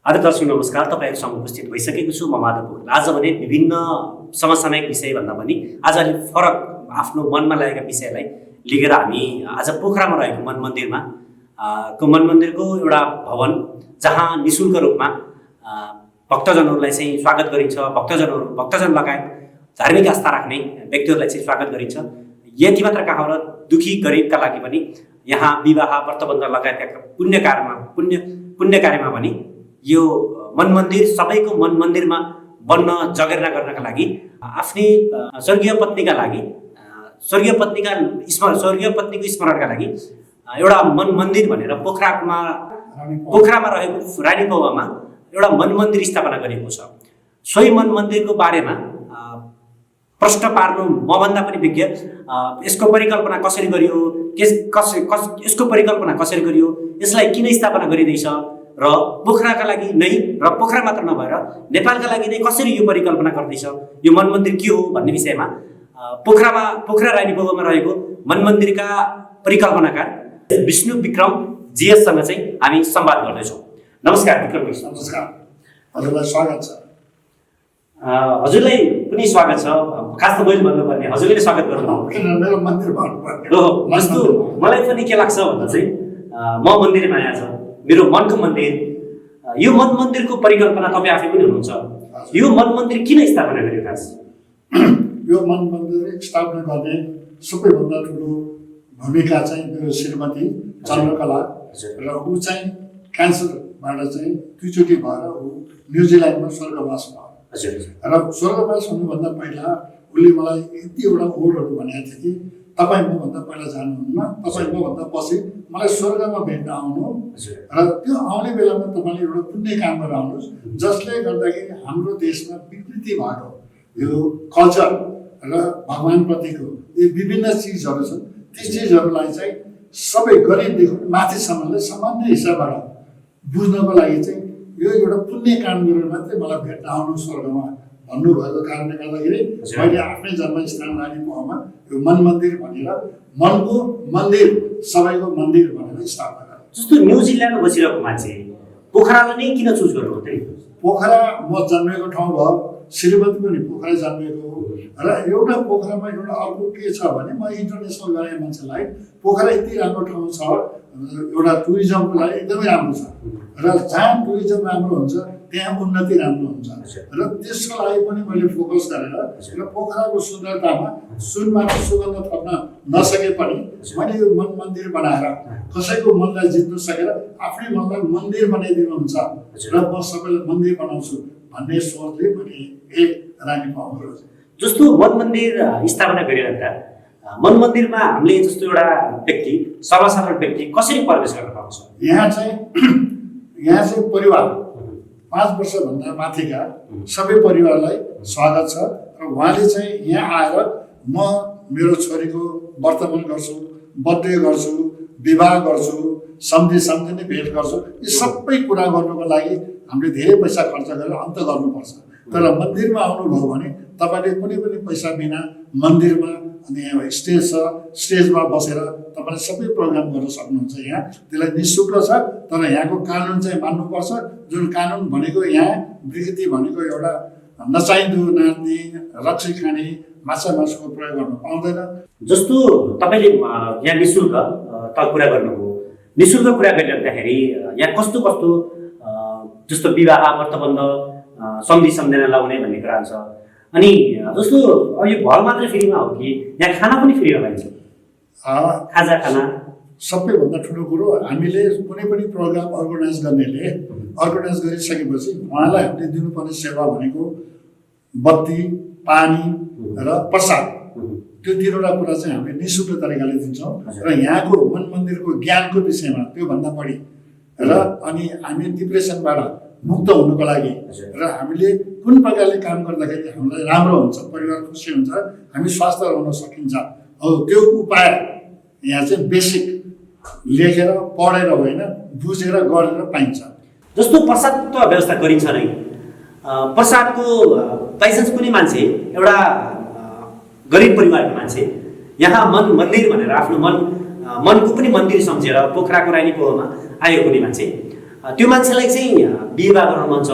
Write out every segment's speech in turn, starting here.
आदरणीय दर्शक नमस्कार, तपाईहरुसँग उपस्थित भइसकेको छु म माधव पोखरेल। आज भने विभिन्न समसामयिक विषय भन्दा पनि आज अलि फरक आफ्नो मनमा लागेका विषयलाई लिएर हामी आज पोखरामा रहेको मन मन्दिरमा मन मन्दिरको एउटा भवन जहाँ निशुल्क रूपमा भक्तजनहरूलाई चाहिँ स्वागत गरिन्छ। भक्तजन लगायत धार्मिक आस्था राख्ने व्यक्तिहरूलाई चाहिँ स्वागत गरिन्छ। यति मात्र कहाँ र दुखी गरिबका लागि पनि यहाँ विवाह व्रतबन्ध लगायतका पुण्य कार्यमा पनि यो मन मन्दिर सबैको मन मन्दिरमा बन्न जगेर्ना गर्नका लागि आफ्नै स्वर्गीय पत्नीको स्मरणका लागि एउटा मन मन्दिर भनेर पोखरामा रहेको रानी पौवामा एउटा मन मन्दिर स्थापना गरिएको छ। सोही मन मन्दिरको बारेमा प्रश्न पार्नु मभन्दा पनि विज्ञ यसको परिकल्पना कसरी गरियो, यसको परिकल्पना कसरी गरियो, यसलाई किन स्थापना गरिँदैछ र पोखराका लागि नै र पोखरा मात्र नभएर नेपालका लागि नै कसरी यो परिकल्पना गर्दैछ, यो मन मन्दिर के हो भन्ने विषयमा पोखरा रानी पौवामा रहेको मन मन्दिरका परिकल्पनाकार विष्णु विक्रम जीएससँग चाहिँ हामी संवाद गर्दैछौँ। नमस्कार विक्रम जी। नमस्कार, हजुरलाई स्वागत छ। हजुरलाई पनि स्वागत छ। खास त मैले भन्नुपर्ने हजुरले नै स्वागत गर्नुभयो। मेरो मन्दिर भन्नुपर्ने हो, जस्तो मलाई पनि के लाग्छ भन्दा चाहिँ म मन्दिरमा आएछ, मेरो मनको मन्दिर, यो मन मन्दिरको परिकल्पना तपाईँ आफै पनि हुनुहुन्छ। यो मन मन्दिर किन स्थापना गरियो खास? यो मन मन्दिर स्थापना गर्ने सबैभन्दा ठुलो भूमिका चाहिँ मेरो श्रीमती चन्द्रकला र ऊ चाहिँ क्यान्सरबाट चाहिँ दुईचोटि भएर ऊ न्युजिल्यान्डमा स्वर्गवास भयो। र स्वर्गवास हुनुभन्दा पहिला उसले मलाई यति एउटा ओडहरू भनेको थियो कि तपाईँ मभन्दा पहिला जानुहुन्न, तपाईँ मभन्दा पछि मलाई स्वर्गमा भेट्न आउनु र त्यो आउने बेलामा तपाईँले एउटा पुण्य काम गरेर आउनुहोस् जसले गर्दाखेरि हाम्रो देशमा विकृति भएको यो कल्चर र भगवानप्रतिको यो विभिन्न चिजहरू छन्, ती चिजहरूलाई चाहिँ सबै गरिबदेखि माथिसम्मले सामान्य हिसाबबाट बुझ्नको लागि चाहिँ यो एउटा पुण्य काम गरेर मात्रै मलाई भेट्न आउनु स्वर्गमा भन्नुभएको कारणले गर्दाखेरि मैले आफ्नै जन्मस्थान रानी पौवामा यो मन मन्दिर भनेर मनको मन्दिर सबैको मन्दिर भनेर स्थापना गरेँ। जस्तो न्युजिल्यान्डमा बसिरहेको मान्छे पोखरालाई नै किन चुज गर्नु हो? पोखरा म जन्मेको ठाउँ भयो, श्रीमती पनि पोखरा जन्मेको हो र एउटा पोखरामा एउटा अर्को के छ भने म इन्टरनेसनल गरेँ मान्छेलाई पोखरा यति राम्रो ठाउँ छ, एउटा टुरिज्मको लागि एकदमै राम्रो छ र जहाँ टुरिज्म राम्रो हुन्छ त्यहाँ उन्नति राम्रो हुन्छ र त्यसको लागि पनि मैले फोकस गरेर र पोखराको सुन्दरतामा सुनमा सुगन्ध थप्न नसके पनि मैले यो मन मन्दिर बनाएर कसैको मनलाई जित्न सकेर आफ्नै मनलाई मन्दिर बनाइदिनुहुन्छ र म सबैलाई मन्दिर बनाउँछु भन्ने सोचले मैले रानी पौवा। जस्तो मन मन्दिर स्थापना गरिरहँदा मन मन्दिरमा हामीले जस्तो एउटा व्यक्ति सर्वसाधारण व्यक्ति कसरी प्रवेश गर्न पाउँछ? यहाँ चाहिँ परिवार 5 वर्षभन्दा माथिका सबै परिवारलाई स्वागत छ र उहाँले चाहिँ यहाँ आएर म मेरो छोरीको वर्तमान गर्छु, बर्थडे गर्छु, विवाह गर्छु, सम्झिने भेट गर्छु, यी सबै कुरा गर्नुको लागि हामीले धेरै पैसा खर्च गरेर अन्त गर्नुपर्छ। तर मन्दिरमा आउनुभयो भने तपाईँले कुनै पनि पैसा बिना मन्दिरमा अनि यहाँ स्टेज छ, स्टेजमा बसेर तपाईँले सबै प्रोग्राम गर्न सक्नुहुन्छ। यहाँ त्यसलाई निःशुल्क छ, तर यहाँको कानुन चाहिँ मान्नुपर्छ। जुन कानुन भनेको यहाँ विकृति भनेको एउटा नचाहिँदो नाच्ने, रक्सी खाने, माछाको प्रयोग गर्न पाउँदैन। जस्तो तपाईँले यहाँ निःशुल्क कुरा गर्नुभयो, निःशुल्क कुरा गरिरहँदाखेरि यहाँ कस्तो जस्तो विवाह व्रतबन्ध सम्झना लगाउने भन्ने कुरा छ। अनि जस्तो अब यो भल मात्रै फ्रीमा हो कि यहाँ खाना पनि फ्रीमा पाइन्छ? खाना सबैभन्दा ठुलो कुरो हामीले कुनै पनि प्रोग्राम अर्गनाइज गरिसकेपछि उहाँलाई हामीले दिनुपर्ने सेवा भनेको बत्ती, पानी र प्रसाद, त्यो 3वटा कुरा चाहिँ हामीले निःशुल्क तरिकाले दिन्छौँ र यहाँको मन मन्दिरको ज्ञानको विषयमा त्योभन्दा बढी र अनि हामी डिप्रेसनबाट मुक्त हुनुको लागि र हामीले कुन प्रकारले काम गर्दाखेरि हामीलाई राम्रो हुन्छ, परिवार खुसी हुन्छ, हामी स्वस्थ रहन सकिन्छ, त्यो उपाय यहाँ चाहिँ बेसिक लेखेर पढेर होइन बुझेर गरेर पाइन्छ। जस्तो प्रसादको व्यवस्था गरिन्छ नै, प्रसादको बाइचान्स कुनै मान्छे एउटा गरिब परिवारको मान्छे यहाँ मन मन्दिर भनेर आफ्नो मनको पनि मन्दिर सम्झेर पोखराको रानी पौवामा आयो कुनै मान्छे त्यो मान्छेलाई चाहिँ विवाह गर्न मन छ,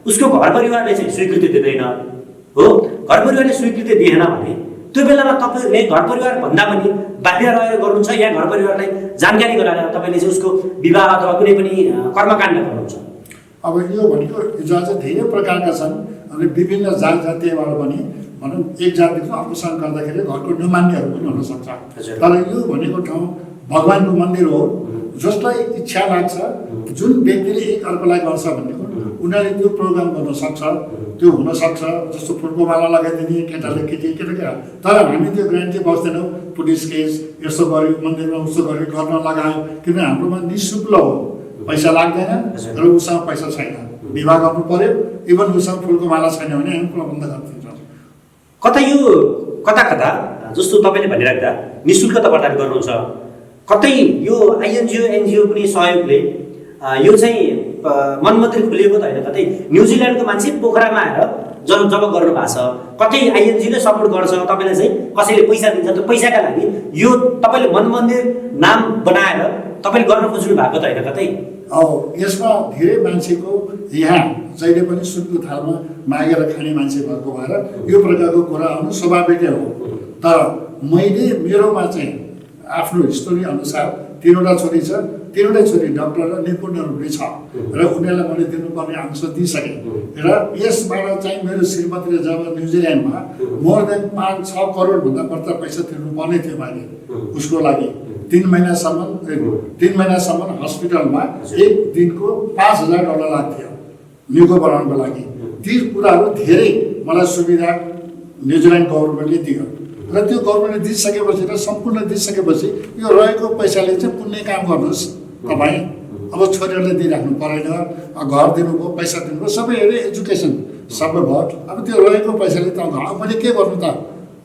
उसको घर परिवारले चाहिँ स्वीकृति दिँदैन हो, घर परिवारले स्वीकृति दिएन भने त्यो बेलामा तपाईँहरूले घर परिवार भन्दा पनि बाहिर रहेर गर्नुहुन्छ या घर परिवारलाई जानकारी गराएर तपाईँले चाहिँ उसको विवाह अथवा कुनै पनि कर्मकाण्ड गर्नुहुन्छ? अब यो भनेको हिजो आज धेरै प्रकारका छन्। अनि विभिन्न जात जातीयबाट पनि भनौँ एक जातिको अर्कोसँग गर्दाखेरि घरको नमान्नेहरू पनि हुनसक्छ। तर यो भनेको ठाउँ भगवान्को मन्दिर हो। जसलाई इच्छा लाग्छ, जुन व्यक्तिले एक अर्कोलाई गर्छ भनेको उनीहरूले त्यो प्रोग्राम गर्न सक्छ, त्यो हुनसक्छ। जस्तो फुलको माला लगाइदिने केटाले केटी केटा, तर हामी त्यो ग्यारेन्टी बस्दैनौँ पुलिस केस यस्तो गर्यो, मन्दिरमा उस्तो गर्यो, गर्न लगायो। किनभने हाम्रोमा निःशुल्क हो, पैसा लाग्दैन र उसँग पैसा छैन, विवाह गर्नु पर्यो। इभन उसँग फुलको माला छैन भने हामी प्रबन्ध गरिदिन्छौँ। कता यो कता कता जस्तो तपाईँले भनिराख्दा निःशुल्क त प्रदान गर्नुहुन्छ, कतै यो आइएनजिओ एनजिओ पनि सहयोगले यो चाहिँ मन मन्दिर खोलिएको त होइन, कतै न्युजिल्यान्डको मान्छे पोखरामा आएर जब गर्नु भएको छ, कतै आइएनजिओले सपोर्ट गर्छ, तपाईँलाई चाहिँ कसैले पैसा दिन्छ। त्यो पैसाका लागि यो तपाईँले मन मन्दिर नाम बनाएर तपाईँले गर्न खोज्नु भएको त होइन कतै? यसमा धेरै मान्छेको यहाँ जहिले पनि सुनको थालमा मागेर खाने मान्छे भएको भएर यो प्रकारको कुरा आउनु स्वाभाविकै हो। तर मैले मेरोमा चाहिँ आफ्नो हिस्टोरी अनुसार 3वटा छोरी छ, 3वटै छोरी डक्टर र निपुण रूपले छ र उनीहरूलाई मैले दिनुपर्ने अंश दिइसकेँ। र यसबाट चाहिँ मेरो श्रीमतीले जब न्युजिल्यान्डमा मोर देन 5-6 करोडभन्दा बढी पैसा तिर्नुपर्ने थियो मैले उसको लागि। 3 महिनासम्म हस्पिटलमा एक दिनको $5,000 लाग्थ्यो निको बनाउनको लागि। ती कुराहरू धेरै मलाई सुविधा न्युजिल्यान्ड गभर्मेन्टले दियो र त्यो गभर्मेन्टले दिइसकेपछि र सम्पूर्ण दिइसकेपछि यो रहेको पैसाले चाहिँ पुण्य काम गर्नुहोस् तपाईँ। अब छोरीहरूले दिइराख्नु परेन, घर दिनुभयो, पैसा दिनुभयो, सबै हेरे एजुकेसन सबै भयो। अब त्यो रहेको पैसाले त मैले के गर्नु त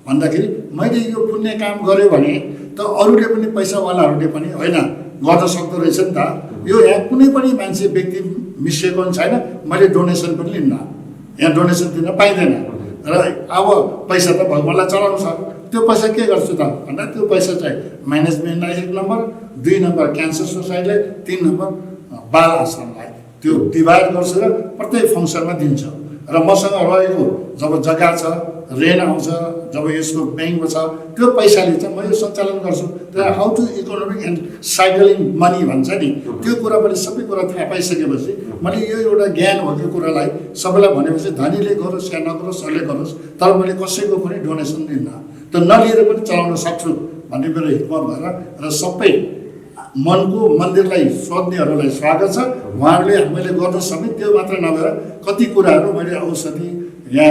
भन्दाखेरि मैले यो पुण्य काम गरेँ भने त अरूले पनि पैसावालाहरूले पनि होइन गर्न सक्दो रहेछ नि त। यो यहाँ कुनै पनि मान्छे व्यक्ति मिसिएको पनि छैन, मैले डोनेसन पनि लिन्न, यहाँ डोनेसन दिन पाइँदैन। र अब पैसा त भगवान्लाई चलाउँछ, त्यो पैसा के गर्छु त भन्दा त्यो पैसा चाहिँ म्यानेजमेन्टलाई 1 नम्बर, 2 नम्बर क्यान्सर सोसाइटीलाई, 3 नम्बर बाल आश्रमलाई त्यो डिभाइड गर्छु र प्रत्येक फङ्सनमा दिन्छु। र मसँग रहेको जब जग्गा छ, रेन आउँछ, जब यसको ब्याङ्कमा छ, त्यो पैसाले चाहिँ म यो सञ्चालन गर्छु। तर how to economic and cycling money भन्छ नि, त्यो कुरा पनि सबै कुरा थाहा पाइसकेपछि मैले यो एउटा ज्ञान भएको कुरालाई सबैलाई भनेपछि धनीले गरोस् या नगरोस्, सरले गरोस्, तर मैले कसैको पनि डोनेसन दिन्न, त नलिएर पनि चलाउन सक्छु भन्ने मेरो हिम्मत भएर र सबै मनको मन्दिरलाई सोध्नेहरूलाई स्वागत छ। उहाँहरूले मैले गर्न सक्ने त्यो मात्र नभएर कति कुराहरू मैले औषधि या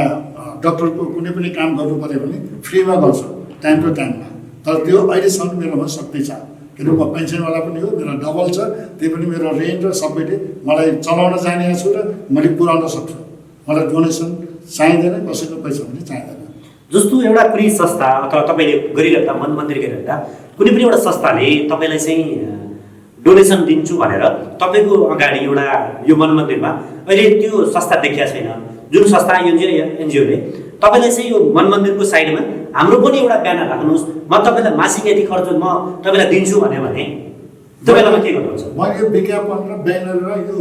डक्टरको कुनै पनि काम गर्नु पऱ्यो भने फ्रीमा गर्छु टाइम टु टाइममा। तर त्यो अहिलेसम्म मेरोमा शक्ति छ, किनभने म पेन्सनवाला पनि हो, मेरो डबल छ, त्यही पनि मेरो रेन्ट र सबैले मलाई चलाउन जाने छु र मैले पुऱ्याउन सक्छु। मलाई डोनेसन चाहिँदैन, कसैको पैसा पनि चाहिँदैन। जस्तो एउटा कुनै संस्था अथवा तपाईँले गरिराख्दा मन मन्दिर गरिराख्दा कुनै पनि एउटा संस्थाले तपाईँलाई चाहिँ डोनेसन दिन्छु भनेर तपाईँको अगाडि एउटा यो मन मन्दिरमा अहिले त्यो संस्था देखिया छैन, जुन संस्था एनजिओले तपाईँलाई चाहिँ यो मन मन्दिरको साइडमा हाम्रो पनि एउटा ब्यानर राख्नुहोस्, म तपाईँलाई मासिक यति खर्च म तपाईँलाई दिन्छु भन्यो भने त्यो बेलामा के गर्नुहुन्छ? मैले यो विज्ञापन र ब्यानर र यो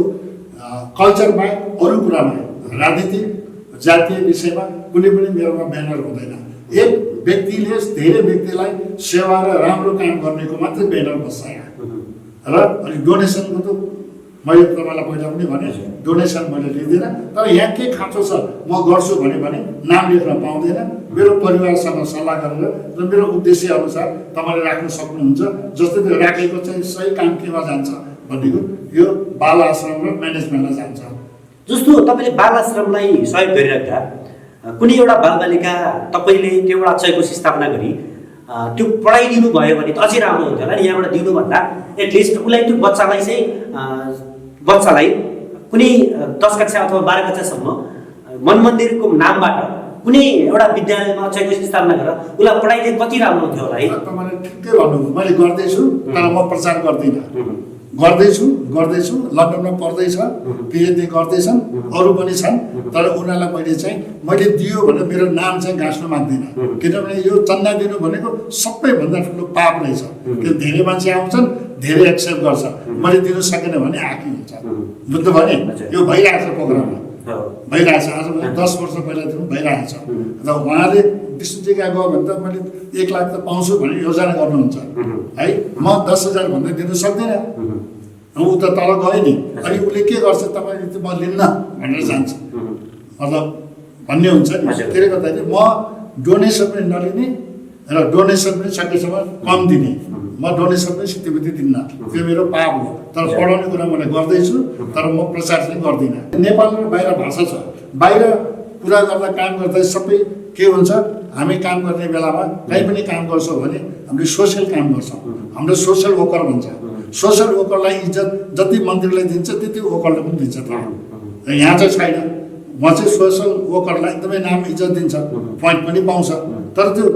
कल्चरमा अरू कुरामा राजनीति जातीय विषयमा कुनै पनि मेरोमा ब्यानर हुँदैन। एक व्यक्तिले धेरै व्यक्तिलाई सेवा र राम्रो काम गर्नेको मात्रै ब्यानर बस्छ यहाँ। र अनि डोनेसनको त मैले तपाईँलाई पहिला पनि भने डोनेसन मैले लिँदिनँ, तर यहाँ के खाँचो छ म गर्छु भने नाम लेख्न पाउँदैन। मेरो परिवारसँग सल्लाह गरेर र मेरो उद्देश्य अनुसार तपाईँले राख्न सक्नुहुन्छ। जस्तै त्यो राखेको चाहिँ सही काम केमा जान्छ भनेको यो बाल आश्रम र म्यानेजमेन्टमा जान्छ। जस्तो तपाईँले बाल आश्रमलाई सहयोग गरिराख्दा कुनै एउटा बालबालिका तपाईँले त्यो एउटा चयकोष स्थापना गरी त्यो पढाइदिनु भयो भने त अझै राम्रो हुन्थ्यो होला नि। यहाँबाट दिनुभन्दा एटलिस्ट उसलाई त्यो बच्चालाई कुनै 10 कक्षा अथवा 12 कक्षासम्म मन मन्दिरको नामबाट कुनै एउटा विद्यालयमा चयकोष स्थापना गरेर उसलाई पढाइदिए कति राम्रो हुन्थ्यो होला है। तपाईँले ठिकै भन्नुभयो, मैले गर्दैछु तर म प्रचार गर्दिनँ। गर्दैछु लन्डनमा पढ्दैछ, पिएचडी गर्दैछन्, अरू पनि छन्, तर उनीहरूलाई मैले दियो भने मेरो नाम चाहिँ गाँच्न माग्दिनँ। किनभने यो चन्दा दिनु भनेको सबैभन्दा ठुलो पाप रहेछ। कि धेरै मान्छे आउँछन् धेरै एक्सेप्ट गर्छ, मैले दिन सकेन भने आँखी हुन्छ। बुझ्नु भयो नि? यो भइरहेको छ प्रोग्राममा, भइरहेछ। आज 10 वर्ष पहिलादेखि भइरहेछ। र उहाँले विष्णुजीका गयो भने त मैले 1 लाख त पाउँछु भने योजना गर्नुहुन्छ है। म 10,000 भन्दै दिन सक्दिनँ, ऊ त तल गयो नि। अनि उसले के गर्छ, तपाईँले म लिन्न भनेर जान्छ मतलब भन्ने हुन्छ नि। त्यसले गर्दाखेरि म डोनेसन पनि नलिने र डोनेसन पनि सकेसम्म कम दिने। म डोनेसन पनि सिद्धिबुद्धि दिन्न, त्यो मेरो पाप हो। तर पढाउने कुरा मैले गर्दैछु, तर म प्रचार चाहिँ गर्दिनँ। नेपालमा बाहिर भाषा छ, बाहिर कुरा गर्दा काम गर्दा सबै के हुन्छ, हामी काम गर्ने बेलामा कहीँ पनि काम गर्छौँ भने हामीले सोसियल काम गर्छौँ, हाम्रो सोसियल वर्कर भन्छ। सोसियल वर्करलाई इज्जत जति मन्त्रीलाई दिन्छ त्यति वर्करले पनि दिन्छ। र यहाँ चाहिँ छैन। म चाहिँ सोसियल वर्करलाई एकदमै नाम इज्जत दिन्छ, पोइन्ट पनि पाउँछ। तर त्यो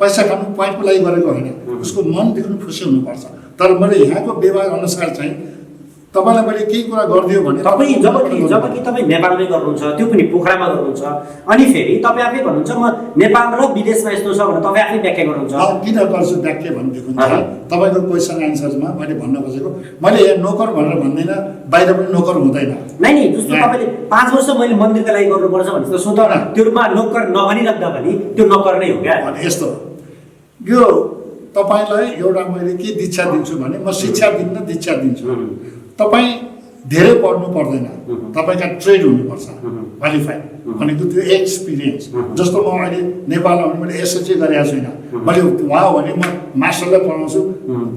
पैसा खानु पोइन्टको लागि गरेको होइन, उसको मनदेखि खुसी हुनुपर्छ। तर मैले यहाँको व्यवहार अनुसार चाहिँ तपाईँलाई मैले केही कुरा गरिदियो भने तपाईँ जबकि तपाईँ नेपालमै गर्नुहुन्छ, त्यो पनि पोखरामा गर्नुहुन्छ, अनि फेरि तपाईँ आफै भन्नुहुन्छ म नेपाल र विदेशमा यस्तो छ भने तपाईँ आफै व्याख्या गर्नुहुन्छ। किन गर्छु व्याख्या भनेदेखि तपाईँको क्वेसन एन्सरमा मैले भन्न खोजेको, मैले यहाँ नोकर भनेर भन्दिनँ, बाहिर पनि नोकर हुँदैन। नै जस्तो तपाईँले 5 वर्ष मैले मन्दिरका लागि गर्नुपर्छ भने त स्वतः त्यो रूपमा नोकर नभनिराख्दा पनि त्यो नोकर नै हो क्या। अनि यस्तो यो तपाईँलाई एउटा मैले के दीक्षा दिन्छु भने म शिक्षा दिन्न, दीक्षा दिन्छु। तपाईँ धेरै पढ्नु पर्दैन, तपाईँका ट्रेड हुनुपर्छ, क्वालिफाइड भनेको त्यो एक्सपिरियन्स। जस्तो म अहिले नेपालमा भने मैले एसएचजी गरेको छुइनँ, मैले उहाँ हो भने म मास्टरलाई पढाउँछु,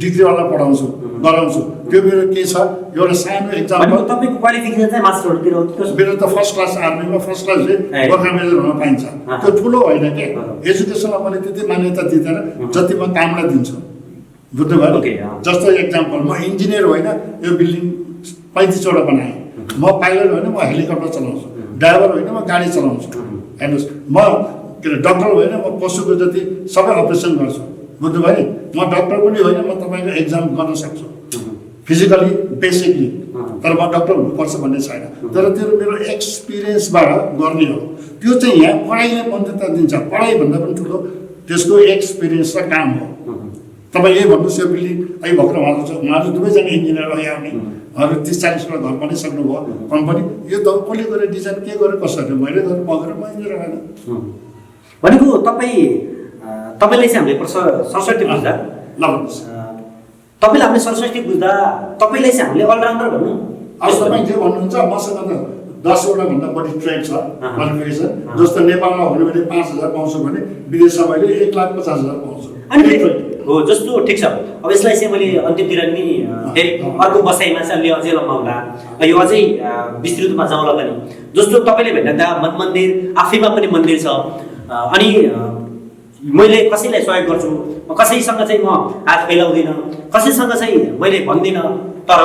डिग्रीवाला पढाउँछु, गराउँछु। त्यो मेरो के छ, एउटा सानो एक्जाम्पल। तपाईँको क्वालिफिकेसन चाहिँ मास्टरहरूतिर हो? मेरो त फर्स्ट क्लास आर्मीमा फर्स्ट क्लास चाहिँ गोर्खा मेजर हुन पाइन्छ, त्यो ठुलो होइन के। एजुकेसनलाई मैले त्यति मान्यता दिँदैन जति म कामलाई दिन्छु। बुझ्नुभयो? जस्तो एक्जाम्पल, म इन्जिनियर होइन, यो बिल्डिङ 35वटा बनाएँ। म पाइलट होइन, म हेलिकप्टर चलाउँछु। ड्राइभर होइन, म गाडी चलाउँछु। हेर्नुहोस्, म के अरे डक्टर होइन, म पशुको जति सबै अपरेसन गर्छु। बुझ्नुभयो नि? म डक्टर पनि होइन, म तपाईँको एक्जाम गर्न सक्छु फिजिकली बेसिकली, तर म डक्टर हुनुपर्छ भन्ने छैन। तर त्यो मेरो एक्सपिरियन्सबाट गर्ने हो। त्यो चाहिँ यहाँ पढाइले मान्यता दिन्छ, पढाइभन्दा पनि ठुलो त्यसको एक्सपिरियन्स र काम हो। तपाईँ यही भन्नुहोस्, यो बिल्डिङ अहिले भर्खर उहाँहरू दुवैजना इन्जिनियर रह्यो भने उहाँहरू 30-40वटा घर बनाइसक्नुभयो कम्पनी। यो त कसले गरेर डिजाइन के गरेर कसरी मैले गरेर पगेर मैले रहेन भनेको तपाईँले चाहिँ हामीले सरस्वती बुझ्दा ल भन्नुहोस्, तपाईँले हामीले सरस्वती बुझ्दा तपाईँलाई चाहिँ हामीले अलराउन्डर भन्नु। अब तपाईँ जे भन्नुहुन्छ मसँग त 10वटा भन्दा बढी ट्रेड छ क्वालिफिकेसन। जस्तो नेपालमा हुनु भने 5,000 पाउँछु भने विदेशमा मैले 1,50,000 पाउँछु। अनि हो जस्तो ठिक छ। अब यसलाई चाहिँ मैले अन्तिमतिर नि फेरि अर्को बसाइमा चाहिँ अलि अझै लम्बाउँला, यो अझै विस्तृत रूपमा जाउँला पनि। जस्तो तपाईँले भन्दा मन मन्दिर आफैमा पनि मन्दिर छ, अनि मैले कसैलाई सहयोग गर्छु, कसैसँग चाहिँ म हात फैलाउँदिनँ, कसैसँग चाहिँ मैले भन्दिनँ। तर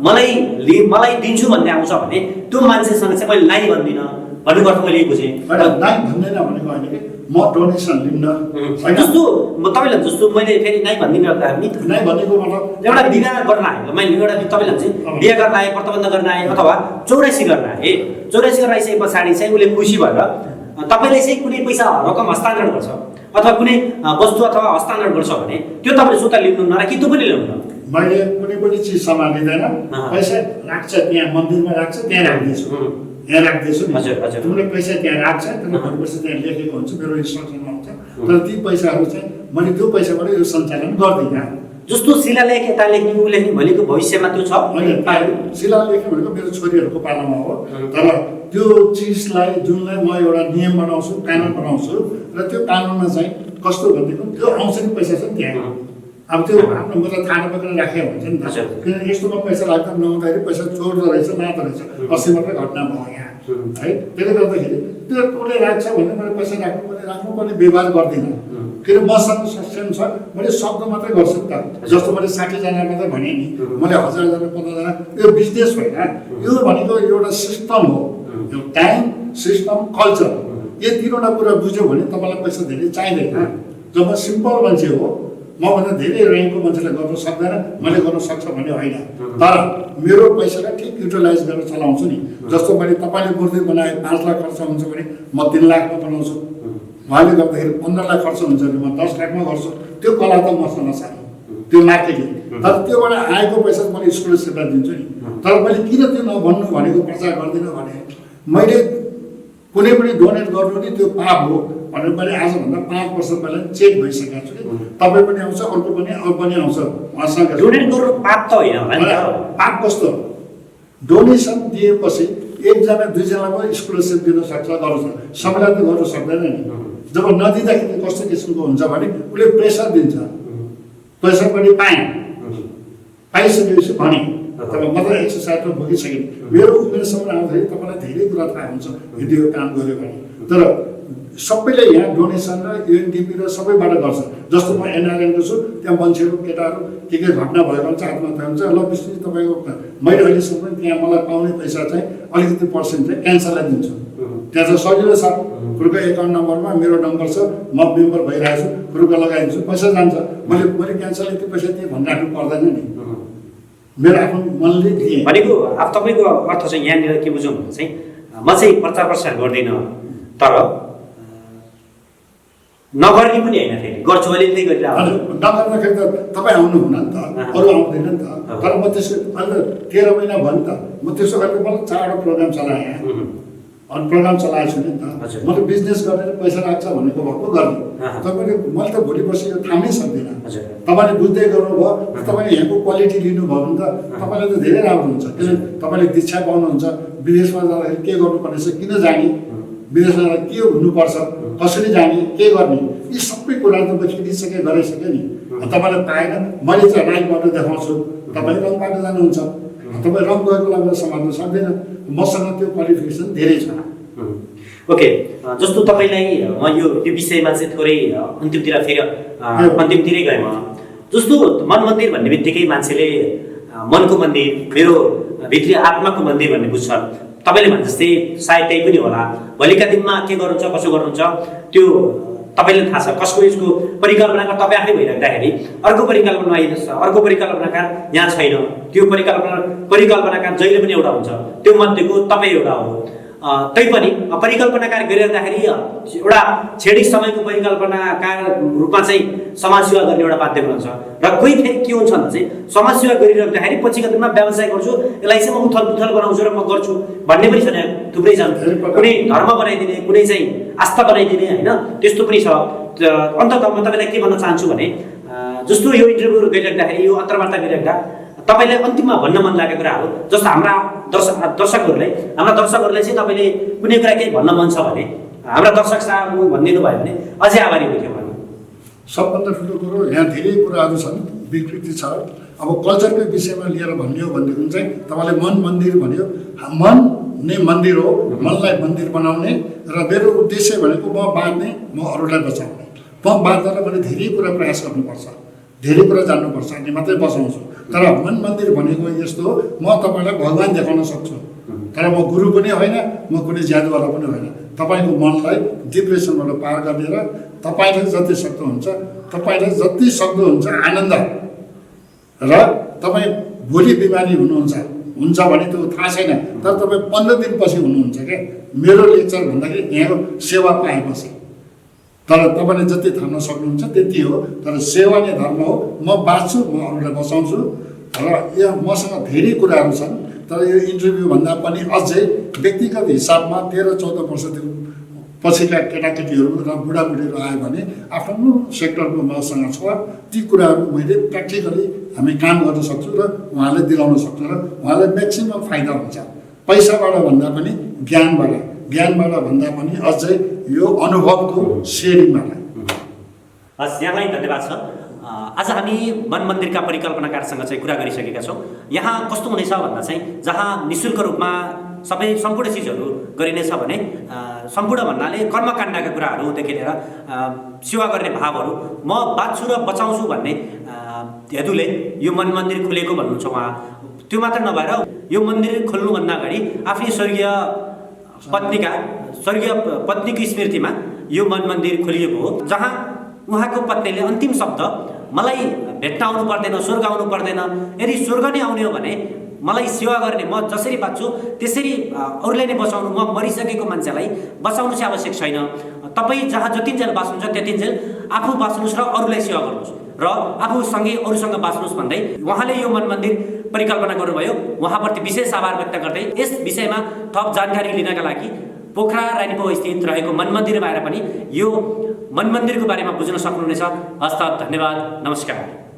मलाई दिन्छु भन्ने आउँछ भने त्यो मान्छेसँग चाहिँ मैले नाइ भन्दिनँ भन्नुको अर्थ मैले बुझेँ। नाइ भन्दैन भनेको होइन कि म डोनेसन लिन्न। जस्तो तपाईँलाई जस्तो मैले फेरि नाइ भन्दिनँ हामी नाइ भनेको मतलब एउटा विवाह गर्न आयो, मैले एउटा तपाईँलाई चाहिँ बिहा गर्न आएँ, व्रतबन्ध गर्न आएँ, अथवा 84 गर्न आएँ। 84 गर्न आइसके पछाडि चाहिँ उसले खुसी भएर तपाईँले चाहिँ कुनै पैसा रकम हस्तान्तरण गर्छ अथवा कुनै वस्तु अथवा हस्तान्तरण गर्छ भने त्यो तपाईँले स्वतः लिनुहुन्न र कि त्यो पनि ल्याउनु? मैले कुनै पनि चिज सामान लिँदैन, पैसा राख्छ त्यहाँ मन्दिरमा राख्छ, त्यहाँ राख्दैछु, यहाँ राख्दैछु। तिमीले पैसा त्यहाँ राख्छ, तिमीले भनेपछि त्यहाँ लेखेको हुन्छ, मेरो इन्स्ट्रक्सनमा हुन्छ। तर ती पैसाहरू चाहिँ मैले त्यो पैसाबाट यो सञ्चालन गर्दिनँ। जस्तो शिलालेख यता लेख्ने ऊ लेख्ने भनेको भविष्यमा त्यो छ। अहिले शिलालेख भनेको मेरो छोरीहरूको पालामा हो। तर त्यो चिजलाई जुनलाई म एउटा नियम बनाउँछु, कानुन बनाउँछु, र त्यो कानुनमा चाहिँ कस्तो भनेदेखि त्यो आउँछ नि पैसा छ नि त्यहाँ। अब त्यो आफ्नो मतलब थाहा नपाएर राखेको हुन्छ नि त। किनभने यस्तोमा पैसा लाग्दा नहुँदाखेरि पैसा चोर्दो रहेछ, लाँदो रहेछ। 80 मात्रै घटना भयो यहाँ है। त्यसले गर्दाखेरि त्यो उसले राख्छ भने मैले पैसा राख्नुपर्ने व्यवहार गर्दिनँ। किन मसँग सक्षम छ, मैले शब्द मात्रै गर्छु नि त। जस्तो मैले 60जना मात्रै भने नि, मैले 1000जना 15जना, यो बिजनेस होइन। यो भनेको एउटा सिस्टम हो, यो टाइम सिस्टम कल्चर। यो 3वटा कुरा बुझ्यो भने तपाईँलाई पैसा धेरै चाहिँदैन। जब म सिम्पल मान्छे हो, मभन्दा धेरै ऱ्याङ्कको मान्छेले गर्न सक्दैन, मैले गर्न सक्छ भन्ने होइन। तर मेरो पैसालाई ठिक युटिलाइज गरेर चलाउँछु नि। जस्तो मैले तपाईँले मूर्ति बनाए 5 लाख खर्च हुन्छ भने म 3 लाखमा बनाउँछु, उहाँले गर्दाखेरि 15 लाख खर्च हुन्छ भने म 10 लाखमा गर्छु। त्यो कला त मसँग छैन। त्यो मार्केटिङ। तर त्योबाट आएको पैसा मैले स्कलरसिपलाई दिन्छु नि। तर मैले किन त्यो नभन्नु भनेको प्रचार गर्दिनँ भने मैले कुनै पनि डोनेट गर्नु नि त्यो पाप हो भनेर मैले आजभन्दा 5 वर्ष पहिला चेक भइसकेको छु कि तपाईँ पनि आउँछ अर्को पनि आउँछ उहाँसँग। डोनेट गर्नु पाप त होइन होला नि। पाप कस्तो डोनेसन दिएपछि एकजना दुईजनालाई स्कलरसिप दिन सक्छ गर्नु सक्छ, सबैलाई त गर्नु सक्दैन नि। जब नदिँदाखेरि कस्तो किसिमको हुन्छ भने उसले प्रेसर दिन्छ, प्रेसर पनि पाइसकेपछि भने तब म त एक्सर्साइजमा भोगिसकेँ। मेरो उमेरसम्म आउँदाखेरि तपाईँलाई धेरै कुरा थाहा हुन्छ यदि यो काम गऱ्यो भने। तर सबैले यहाँ डोनेसन र युएनडिपी र सबैबाट गर्छ। जस्तो म एनआरएनको छु, त्यहाँ मान्छेहरू केटाहरू के घटना भएको हुन्छ, आत्महत्या हुन्छ, ल विशेष तपाईँको मैले अहिलेसम्म त्यहाँ मलाई पाउने पैसा चाहिँ अलिकति पर्सेन्ट चाहिँ क्यान्सरलाई दिन्छु। त्यहाँ चाहिँ सजिलो छ, खुर्का एकाउन्ट नम्बरमा मेरो नम्बर छ, म मेम्बर भइरहेको छु, खुर्का लगाइदिन्छु, पैसा जान्छ। मैले क्यान्सरलाई त्यो पैसा दिएँ भनिराख्नु पर्दैन नि, मेरो आफ्नो मनले दिएँ भनेको। अब तपाईँको अर्थ चाहिँ यहाँनिर के बुझौँ भने चाहिँ म चाहिँ प्रचार प्रसार गर्दिनँ, तर नगर्ने पनि होइन, फेरि गर्छु अहिले त्यही गरिरहेको। नगर्दाखेरि त तपाईँ आउनुहुन्न नि त, अरू आउँदैन नि त। तर म त्यसो अहिले 13 महिना भयो नि त, म त्यसो गरेर मलाई 4वटा प्रोग्राम चलाएँ अनि प्रोग्राम चलाएको छु नि त। मैले बिजनेस गरेर पैसा लाग्छ भनेको भएको गर्ने। तपाईँले मैले त भोलि पर्सि यो थाम्नै सक्दिनँ। तपाईँले बुझ्दै गर्नुभयो, तपाईँले यहाँको क्वालिटी लिनुभयो भने त तपाईँलाई त धेरै राम्रो हुन्छ। किनभने तपाईँले दीक्षा पाउनुहुन्छ, विदेशमा जाँदाखेरि के गर्नुपर्ने छ, किन जाने, विदेशमा जाँदा के हुनुपर्छ, कसरी जाने, के गर्ने, यी सबै कुराहरू त म खिचिसकेँ गराइसकेँ नि। तपाईँलाई पाएन, मैले चाहिँ राइट बाटो देखाउँछु, तपाईँले रङ बाटो जानुहुन्छ। तपाईँ रङ गएको लागि समात्न सक्दैन, मसँग त्यो क्वालिफिकेसन धेरै छ। ओके, जस्तो तपाईँलाई म यो विषयमा चाहिँ थोरै अन्तिमतिरै गएँ म। जस्तो मन मन्दिर भन्ने बित्तिकै मान्छेले मनको मन्दिर, मेरो भित्री आत्माको मन्दिर भन्ने बुझ्छन्। तपाईँले भने जस्तै सायद त्यही पनि होला, भोलिका दिनमा के गर्नुहुन्छ, कसो गर्नुहुन्छ त्यो तपाईँले थाहा छ। कसको यसको परिकल्पनाकार तपाईँ आफै भइराख्दाखेरि अर्को परिकल्पना आइदिन्छ, अर्को परिकल्पनाकार यहाँ छैन। त्यो परिकल्पनाकार जहिले पनि एउटा हुन्छ, त्यो मध्येको तपाईँ एउटा हो। तैपनि परिकल्पनाकार गरिरहँदाखेरि एउटा छेडी समयको परिकल्पनाकार रूपमा चाहिँ समाजसेवा गर्ने एउटा बाध्य हुन्छ। र कोही फेरि के हुन्छ भने चाहिँ समाजसेवा गरिरहँदाखेरि पछिका दिनमा व्यवसाय गर्छु, यसलाई चाहिँ म उथल बनाउँछु र म गर्छु भन्ने पनि छ। थुप्रै छन्, कुनै धर्म बनाइदिने, कुनै चाहिँ आस्था बनाइदिने, होइन, त्यस्तो पनि छ। अन्ततः म तपाईँलाई के भन्न चाहन्छु भने जस्तो यो इन्टरभ्यूहरू गरिराख्दाखेरि, यो अन्तर्वार्ता गरिराख्दा तपाईँलाई अन्तिममा भन्न मन लागेको कुराहरू, जस्तो हाम्रा दर्शकहरूलाई चाहिँ तपाईँले कुनै कुरा केही भन्न मन छ भने हाम्रा दर्शक साहब भनिदिनु भयो भने अझै आभारी हुन्थ्यो। भने सबभन्दा ठुलो कुरो यहाँ धेरै कुराहरू छन्, विकृति छ। अब कल्चरकै विषयमा लिएर भन्ने हो भनेदेखि चाहिँ तपाईँले मन मन्दिर भन्यो, मन नै मन्दिर हो, मनलाई मन्दिर बनाउने। र मेरो उद्देश्य भनेको म बाँच्ने, म अरूलाई बचाउने। म बाँच्न मैले धेरै कुरा प्रयास गर्नुपर्छ, धेरै कुरा जान्नुपर्छ अनि मात्रै बचाउँछु। तर मन मन्दिर भनेको यस्तो हो, म तपाईँलाई भगवान् देखाउन सक्छु, तर म गुरु पनि होइन, म कुनै जादुवाला पनि होइन। तपाईँको मनलाई डिप्रेसनबाट पार गर्ने र तपाईँले जति सक्दो हुन्छ आनन्द, र तपाईँ भोलि बिमारी हुन्छ भने त्यो थाहा छैन, तर तपाईँ 15 दिनपछि हुनुहुन्छ क्या मेरो लेक्चर भन्दाखेरि यहाँको सेवा पाएपछि। तर तपाईँले जति थाम्न सक्नुहुन्छ त्यति हो, तर सेवा नै धर्म हो। म बाँच्छु, म अरूलाई बचाउँछु। र यहाँ मसँग धेरै कुराहरू छन्, तर यो इन्टरभ्यू भन्दा पनि अझै व्यक्तिगत हिसाबमा 13-14 वर्षदेखि पछिका केटाकेटीहरू र बुढाबुढीहरू आयो भने आफ्नो सेक्टरको मसँग छ, ती कुराहरू मैले प्र्याक्टिकली हामी काम गर्न सक्छु र उहाँलाई दिलाउन सक्छु र उहाँलाई म्याक्सिमम फाइदा हुन्छ। पैसाबाट भन्दा पनि ज्ञानबाट भन्दा पनि अझै यो अनुभवको सेयरिङबाट। हस्, यहाँलाई धन्यवाद छ। आज हामी मन मन्दिरका परिकल्पनाकारसँग चाहिँ कुरा गरिसकेका छौँ। यहाँ कस्तो हुनेछ भन्दा चाहिँ जहाँ निःशुल्क रूपमा सम्पूर्ण चिजहरू गरिनेछ भने सम्पूर्ण भन्नाले कर्मकाण्डका कुराहरूदेखि लिएर सेवा गर्ने भावहरू म बाँच्छु र बचाउँछु भन्ने हेतुले यो मन मन्दिर खोलेको भन्नुहुन्छ उहाँ। त्यो मात्र नभएर यो मन्दिर खोल्नुभन्दा अगाडि आफ्नै स्वर्गीय पत्नीको स्मृतिमा यो मन मन्दिर खोलिएको हो, जहाँ उहाँको पत्नीले अन्तिम शब्द मलाई भेट्न आउनु पर्दैन, स्वर्ग आउनु पर्दैन, यदि स्वर्ग नै आउने हो भने मलाई सेवा गर्ने, म जसरी बाँच्छु त्यसरी अरूलाई नै बचाउनु, म मरिसकेको मान्छेलाई बचाउनु चाहिँ आवश्यक छैन। तपाईँ जहाँ जतिन्जेल बाँच्नुहुन्छ त्यतिन्जेल आफू बाँच्नुहोस् र अरूलाई सेवा गर्नुहोस् र आफूसँगै अरूसँग बाँच्नुहोस् भन्दै उहाँले यो मन मन्दिर परिकल्पना गर्नुभयो। उहाँप्रति विशेष आभार व्यक्त गर्दै यस विषयमा थप जानकारी लिनका लागि पोखरा रानीपो स्थित रहेको मन मन्दिर बारे पनि यो मन मन्दिरको बारेमा बुझ्न सक्नुहुनेछ। हस्त, धन्यवाद, नमस्कार।